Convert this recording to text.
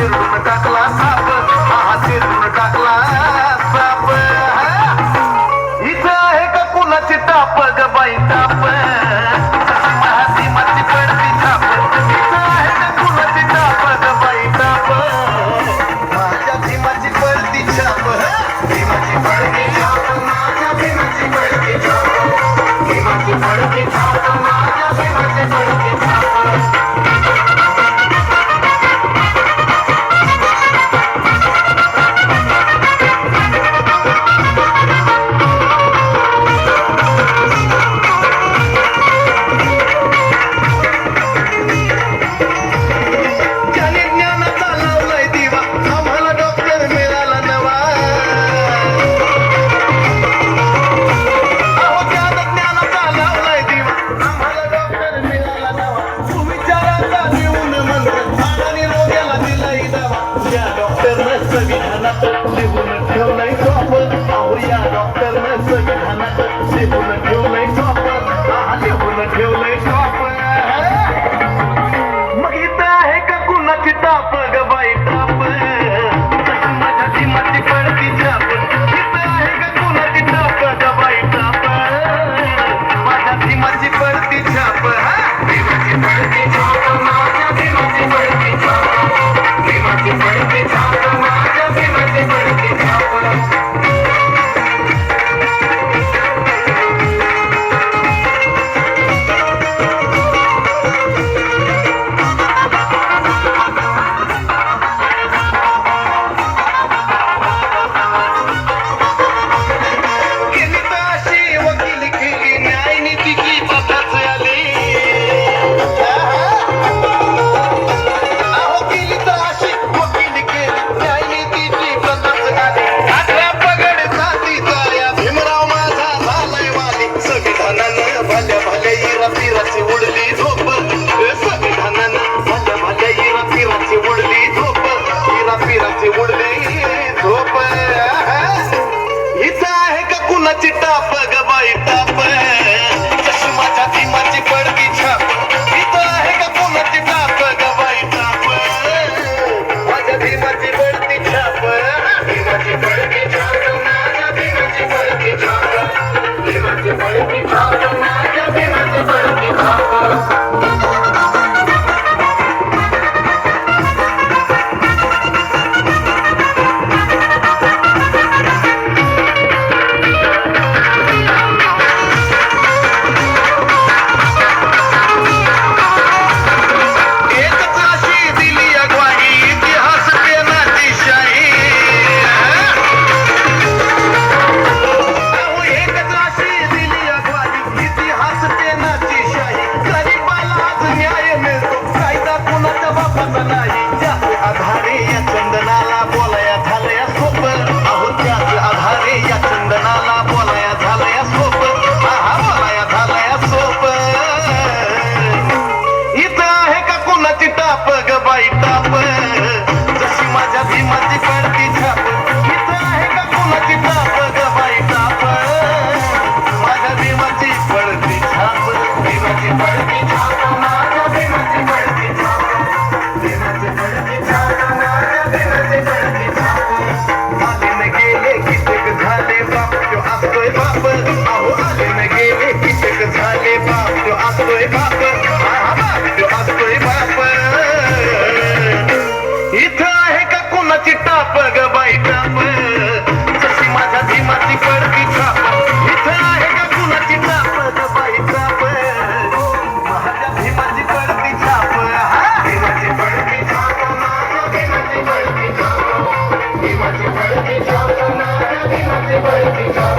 चिरून टाकला साप, हा चिरून टाकला साप. इथं आहे का कुणाची टाप ग बाई टाप, महासिमाची पडती छाप. इथं आहे का कुणाची टाप ग बाई टाप, माझ्या भीमाची पडती छाप. भीमाची पडती छाप, माझ्या भीमाची पडती छाप. भीमाची पडती छाप, माझ्या भीमाची पडती छाप. संविधानात लिहून ठेवलंय टॉप, अहो या डॉक्टरनं संविधानात लिहून ठेवलंय टॉप, लिहून ठेवलंय टॉप. मग इथं आहे का कुणाची टाप ग बाई टाप, माझ्या भीमाची पडती छाप. इथं आहे का कुणाची टाप ग बाई टाप, माझ्या भीमाची पडती छाप. भीमाची पडती छाप, माझ्या भीमाची पडती छाप. भीमाची पडती छाप, माझ्या भीमाची पडती छाप. कुणाची टाप ग बाई टाप, जशी माझ्या भीमाची पडती छाप. इथं आहे का कुणाची टाप ग बाई टाप, माझ्या भीमाची पडती छाप. भीमाची पडती छाप, माझ्या भीमाची पडती छाप. भीमाची पडती छाप, माझ्या भीमाची पडती छाप. टाप ग बाई टाप, जशी माझ्या भीमाची पडती छाप. इथं आहे का कुणाची टाप ग बाई टाप, माझ्या भीमाची पडती छाप. भीमाची पडती छाप, माझ्या भीमाची पडती छाप. भीमाची पडती छाप, माझ्या भीमाची पडती छाप. आले न गेले कित्येक झाले बाप, तो असतोय बाप. अहो आले न गेले कित्येक झाले बाप, तो असतोय बाप. तो असतोय बाप. इथं आहे का कुणाची टाप ग बाई टाप, जशी माझ्या भीमाची पडती छाप. इथं आहे का कुणाची टाप ग बाई टाप, माझ्या भीमाची पडती छाप. भीमाची पडती छाप, माझ्या भीमाची पडती छाप. भीमाची पडती छाप, माझ्या भीमाची पडती छाप.